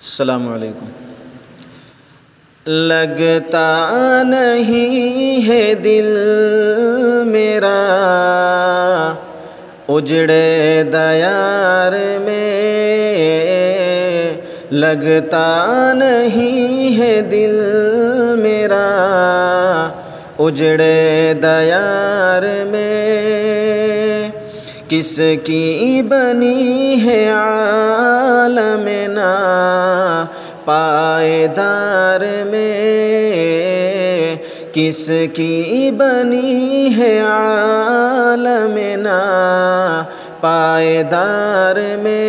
السلام علیکم۔ لگتا نہیں ہے دل میرا اجڑے دیار میں، لگتا نہیں ہے دل میرا اجڑے دیار میں، کس کی بنی ہے عالم نا پائیدار میں، کس کی بنی ہے عالم نا پائیدار میں۔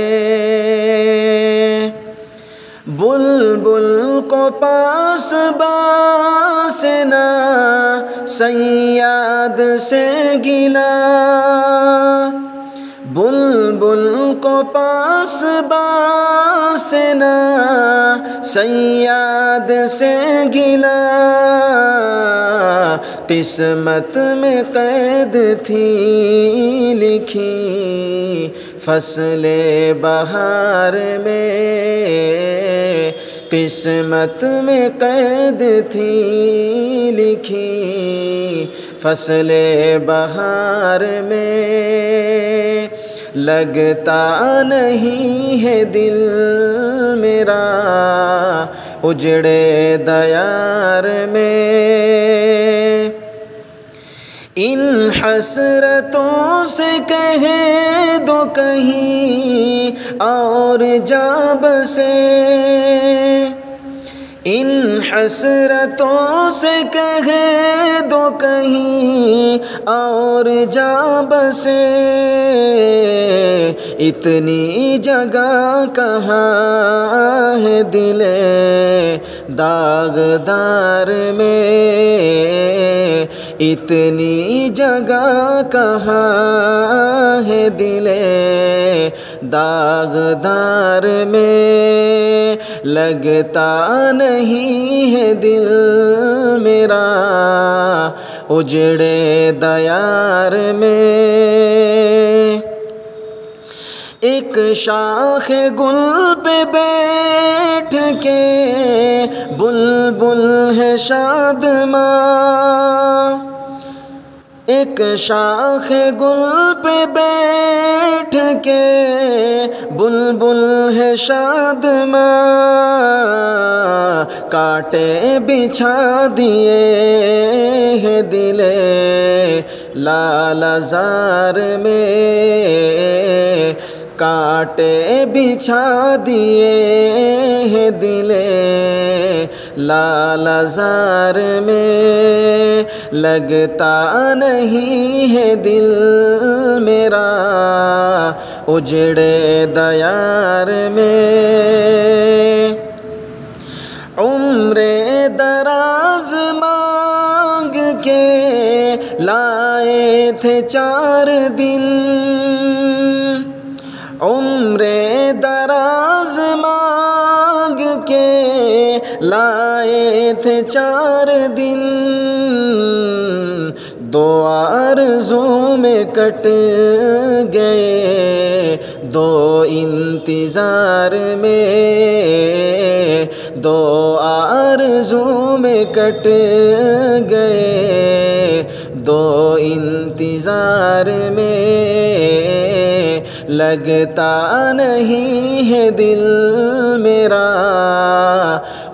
بلبل کو پاس باس نہ صیاد سے گلا، بلبل کو پاس باس نہ صیاد سے گلا، قسمت میں قید تھی لکھی فصل بہار میں، قسمت میں قید تھی لکھی فصل بہار میں، لگتا نہیں ہے دل میرا اجڑے دیار میں، ان حسرتوں سے کہہ دو کہیں اور جا بسے، ان حسرتوں سے کہہ دو کہیں اور جا بسے، اتنی جگہ کہاں ہے دل داغدار میں، اتنی جگہ کہاں ہے دل داغدار میں، لگتا نہیں ہے دل میرا اجڑے دیار میں، ایک شاخ گل پہ بیٹھ کے بلبل ہے شادماں، ایک شاخ گل پہ بیٹھ کے بلبل ہے شادماں، کانٹے بچھا دیے ہیں دل لالہ زار میں، کانٹے بچھا دیے ہیں دل لالہ زار میں، لگتا نہیں ہے دل میرا اجڑے دیار میں، عمر دراز مانگ کے لائے تھے 4 دن، عمر دراز مانگ کے لائے تھے 4 دن، 2 آرزوں میں کٹ گئے 2 انتظار میں، 2 آرزوں میں کٹ گئے 2 انتظار میں، لگتا نہیں ہے دل میرا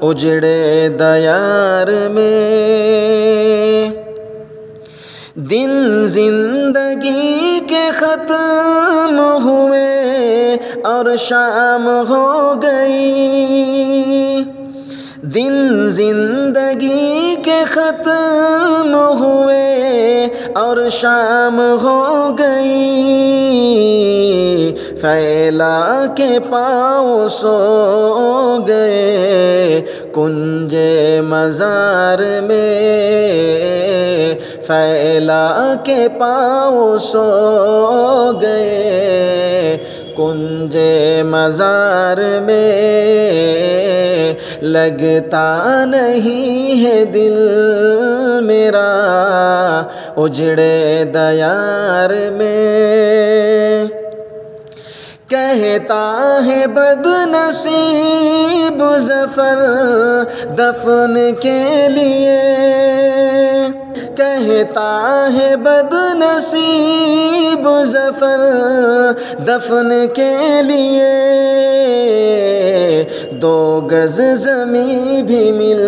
اجڑے دیار میں، دن زندگی کے ختم ہوئے اور شام ہو گئی، دن زندگی کے ختم ہوئے اور شام ہو گئی، پھیلا کے پاؤں سو گئے کنج مزار میں، پھیلا کے پاؤں سو گئے کنج مزار میں، لگتا نہیں ہے دل میرا اجڑے دیار میں، کہتا ہے بد نصیب ظفر دفن کے لیے، کہتا ہے بد نصیب ظفر دفن کے لیے، 2 گز زمیں بھی مل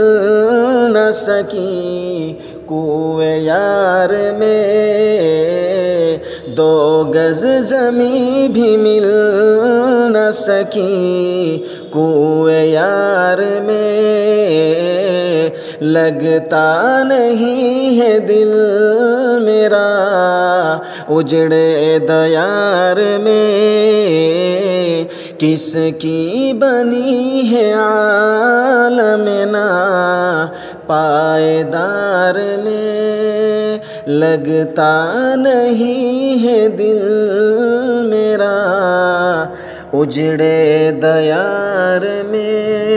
نہ سکی کوئے یار میں، 2 گز زمیں بھی مل نہ سکی کوئے یار میں، لگتا نہیں ہے دل میرا اجڑے دیار میں، کس کی بنی ہے عالم نا پائیدار میں، لگتا نہیں ہے دل میرا اجڑے دیار میں۔